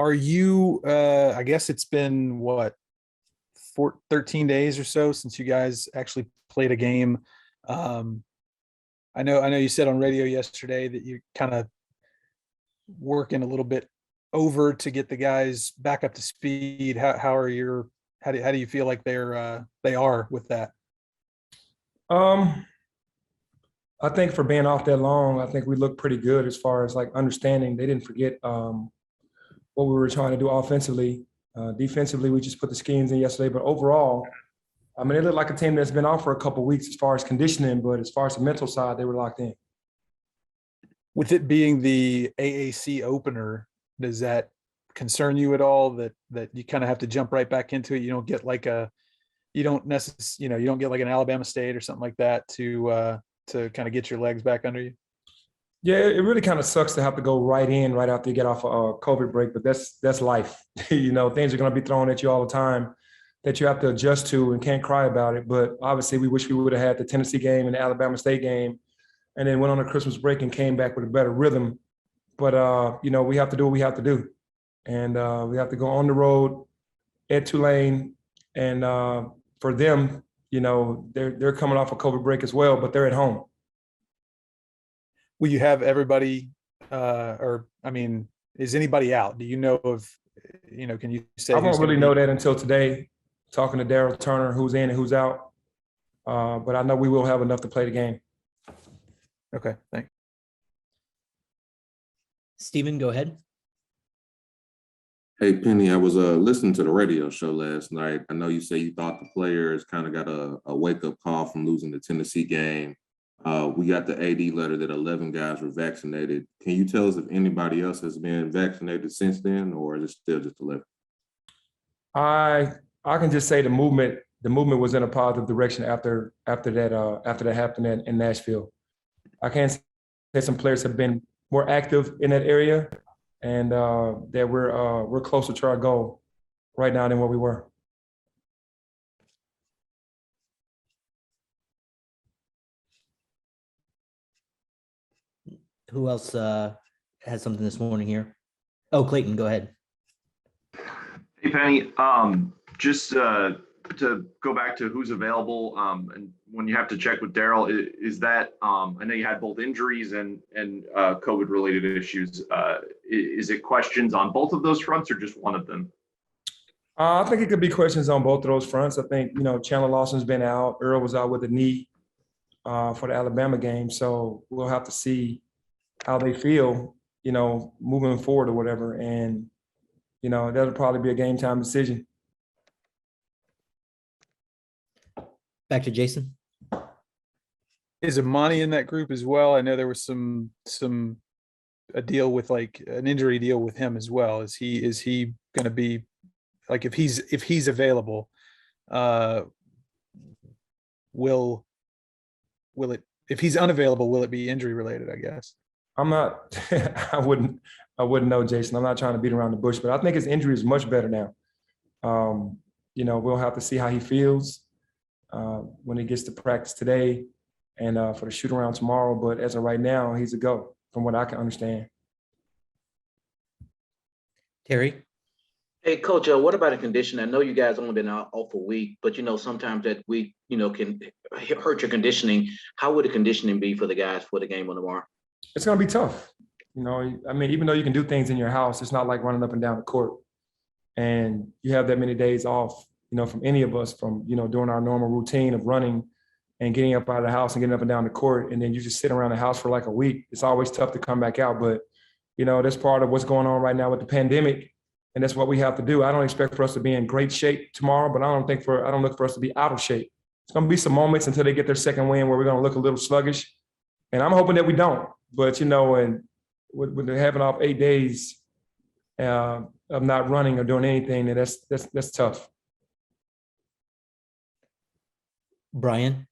Are you, I guess it's been what, 13 days or so since you guys actually played a game. Um, I know you said on radio yesterday that you kind of working a little bit over to get the guys back up to speed. How do you feel like they are with that? Um, I think for being off that long, I think we look pretty good as far as like understanding. They didn't forget what we were trying to do offensively. Defensively, we just put the schemes in yesterday, but overall, I mean, it looked like a team that's been off for a couple of weeks as far as conditioning, but as far as the mental side, they were locked in. With it being the AAC opener, does that concern you at all that you kind of have to jump right back into it? You don't get like you don't necessarily, you don't get like an Alabama State or something like that to kind of get your legs back under you? Yeah, it really kind of sucks to have to go right in right after you get off a COVID break, but that's life. Things are going to be thrown at you all the time that you have to adjust to and can't cry about it. But obviously, we wish we would have had the Tennessee game and the Alabama State game, and then went on a Christmas break and came back with a better rhythm. But we have to do what we have to do, and we have to go on the road at Tulane, and for them, they're coming off a COVID break as well, but they're at home. Will you have everybody, or I mean, is anybody out? Do you know can you say? I won't really know that until today, talking to Daryl Turner, who's in and who's out. But I know we will have enough to play the game. Okay, thanks. Steven, go ahead. Hey, Penny, I was listening to the radio show last night. I know you say you thought the players kind of got a wake-up call from losing the Tennessee game. We got the AD letter that 11 guys were vaccinated. Can you tell us if anybody else has been vaccinated since then, or is it still just 11? I can just say the movement was in a positive direction after that happened in Nashville. I can say some players have been more active in that area, and that we're closer to our goal right now than where we were. Who else has something this morning here? Oh, Clayton, go ahead. Hey, Penny. Just to go back to who's available, and when you have to check with Daryl, is that I know you had both injuries and COVID related issues. Is it questions on both of those fronts or just one of them? I think it could be questions on both of those fronts. I think Chandler Lawson's been out. Earl was out with a knee for the Alabama game, so we'll have to see how they feel, moving forward or whatever. And, that'll probably be a game time decision. Back to Jason. Is Imani in that group as well? I know there was a deal with like an injury deal with him as well. Is he going to be like, if he's available, will it, if he's unavailable, will it be injury related, I guess? I'm not, I wouldn't know, Jason. I'm not trying to beat around the bush, but I think his injury is much better now. We'll have to see how he feels when he gets to practice today and for the shoot around tomorrow. But as of right now, he's a go from what I can understand. Terry? Hey, Coach, what about a condition? I know you guys only been out off a week, but sometimes that week, can hurt your conditioning. How would the conditioning be for the guys for the game on tomorrow? It's going to be tough. I mean, even though you can do things in your house, it's not like running up and down the court. And you have that many days off, from any of us, from, doing our normal routine of running and getting up out of the house and getting up and down the court. And then you just sit around the house for like a week. It's always tough to come back out. But, that's part of what's going on right now with the pandemic. And that's what we have to do. I don't expect for us to be in great shape tomorrow, but I don't look for us to be out of shape. It's going to be some moments until they get their second win where we're going to look a little sluggish. And I'm hoping that we don't. But, and with having off 8 days of not running or doing anything, that's tough. Brian?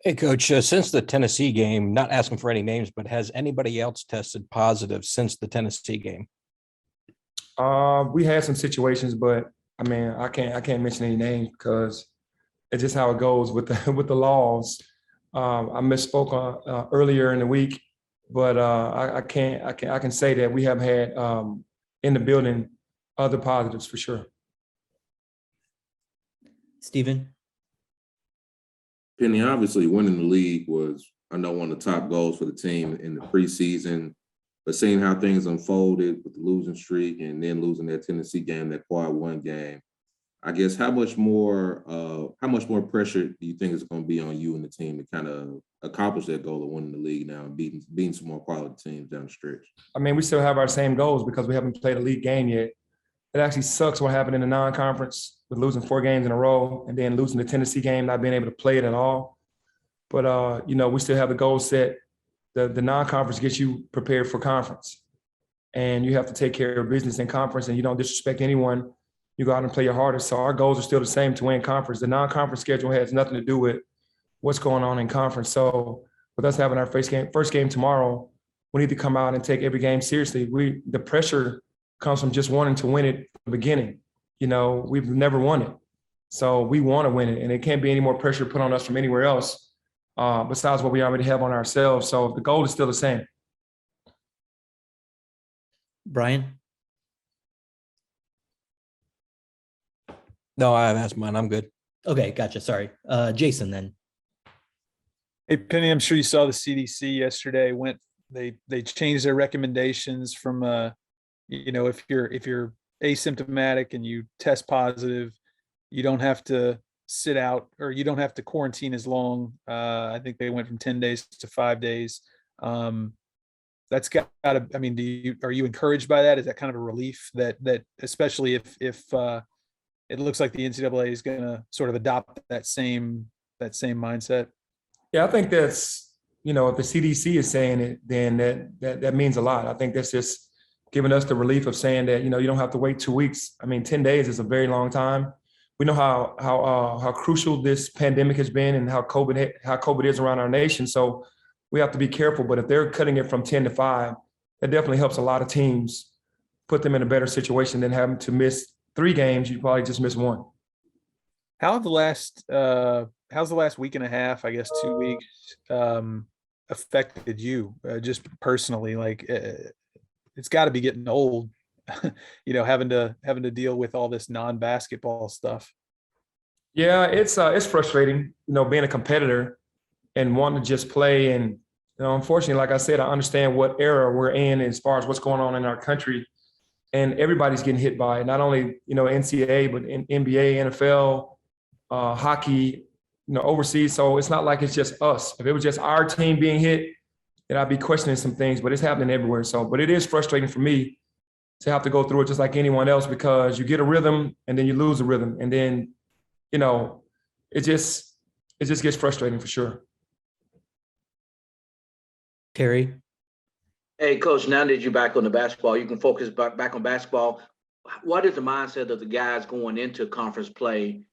Hey, Coach, since the Tennessee game, not asking for any names, but has anybody else tested positive since the Tennessee game? We had some situations, but I mean, I can't mention any names because it's just how it goes with the laws. I misspoke earlier in the week, but I can say that we have had in the building other positives for sure. Stephen? Penny, obviously winning the league was, I know, one of the top goals for the team in the preseason, but seeing how things unfolded with the losing streak and then losing that Tennessee game, that quad one game, I guess how much more pressure do you think is going to be on you and the team to kind of accomplish that goal of winning the league now and beating some more quality teams down the stretch? I mean, we still have our same goals because we haven't played a league game yet. It actually sucks what happened in the non-conference with losing 4 games in a row and then losing the Tennessee game, not being able to play it at all. But, we still have the goal set. The non-conference gets you prepared for conference. And you have to take care of business in conference, and you don't disrespect anyone. You go out and play your hardest. So our goals are still the same to win conference. The non-conference schedule has nothing to do with what's going on in conference. So with us having our first game tomorrow, we need to come out and take every game seriously. The pressure comes from just wanting to win it from the beginning. We've never won it. So we want to win it, and it can't be any more pressure put on us from anywhere else besides what we already have on ourselves. So the goal is still the same. Brian? No, that's mine. I'm good. Okay, gotcha. Sorry. Jason then. Hey, Penny, I'm sure you saw the CDC yesterday. They changed their recommendations from if you're asymptomatic and you test positive, you don't have to sit out or you don't have to quarantine as long. I think they went from 10 days to 5 days. That's got to, I mean, are you encouraged by that? Is that kind of a relief that especially if it looks like the NCAA is going to sort of adopt that same mindset? Yeah, I think that's, if the CDC is saying it, then that means a lot. I think that's just giving us the relief of saying that, you don't have to wait 2 weeks. I mean, 10 days is a very long time. We know how crucial this pandemic has been and how COVID is around our nation. So we have to be careful. But if they're cutting it from 10 to 5, that definitely helps a lot of teams, put them in a better situation than having to miss 3 games. You probably just miss 1. How's the last week and a half, I guess 2 weeks, affected you just personally? Like it's got to be getting old, having to deal with all this non-basketball stuff. Yeah, it's frustrating, being a competitor and wanting to just play. And unfortunately, like I said, I understand what era we're in as far as what's going on in our country, and everybody's getting hit by it. Not only NCAA, but in NBA, NFL, hockey, overseas. So it's not like it's just us. If it was just our team being hit, then I'd be questioning some things. But it's happening everywhere. But it is frustrating for me to have to go through it just like anyone else, because you get a rhythm and then you lose a rhythm, and then it just gets frustrating for sure. Terry? Hey, Coach, now that you're back on the basketball, you can focus back on basketball. What is the mindset of the guys going into conference play,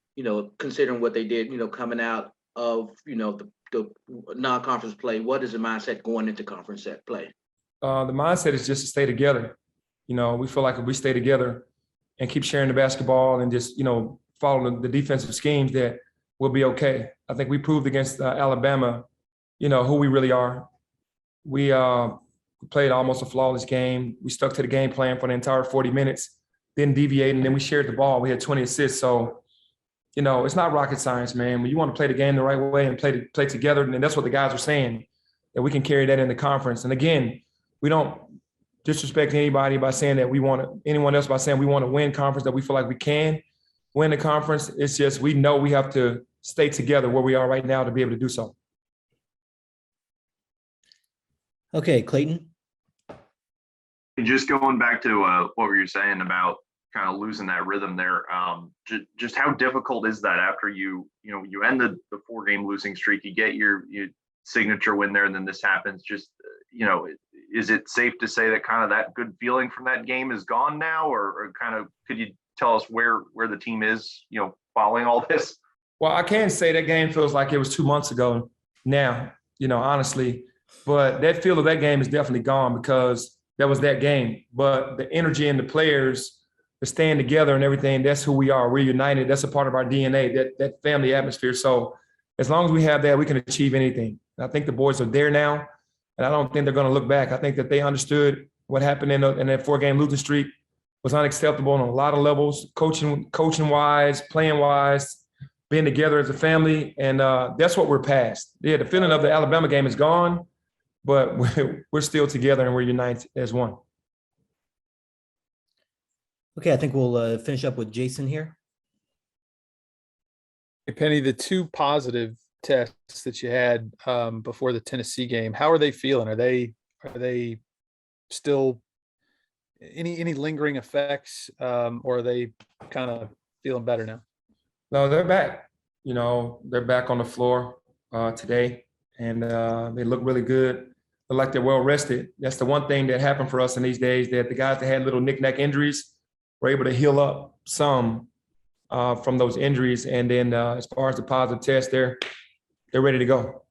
considering what they did, coming out of, the non-conference play? What is the mindset going into conference play? The mindset is just to stay together. We feel like if we stay together and keep sharing the basketball and just, follow the defensive schemes, that we'll be okay. I think we proved against Alabama, who we really are. We played almost a flawless game. We stuck to the game plan for the entire 40 minutes, didn't deviate, and then we shared the ball. We had 20 assists. So, it's not rocket science, man. When you want to play the game the right way and play together, and that's what the guys are saying, that we can carry that in the conference. And again, we don't disrespect anybody by saying that we want to win conference, that we feel like we can win the conference. It's just we know we have to stay together where we are right now to be able to do so. Okay, Clayton. Just going back to what were you saying about kind of losing that rhythm there? Just how difficult is that after you ended the 4-game losing streak, you get your signature win there, and then this happens? Just is it safe to say that kind of that good feeling from that game is gone now, or kind of could you tell us where the team is, following all this? Well, I can say that game feels like it was 2 months ago now, honestly. But that feel of that game is definitely gone because that was that game. But the energy and the players, the staying together and everything, that's who we are. We're united. That's a part of our DNA, that family atmosphere. So as long as we have that, we can achieve anything. And I think the boys are there now, and I don't think they're going to look back. I think that they understood what happened in that 4-game losing streak. was unacceptable on a lot of levels, coaching wise, playing wise, being together as a family. And that's what we're past. Yeah, the feeling of the Alabama game is gone, but we're still together and we're united as one. Okay, I think we'll finish up with Jason here. Hey, Penny, the two positive tests that you had before the Tennessee game, how are they feeling? Are they still any lingering effects, or are they kind of feeling better now? No, they're back. You know, they're back on the floor today, and they look really good. Look like they're well rested. That's the one thing that happened for us in these days, that the guys that had little knick-knack injuries were able to heal up some from those injuries. And then as far as the positive test, they're ready to go.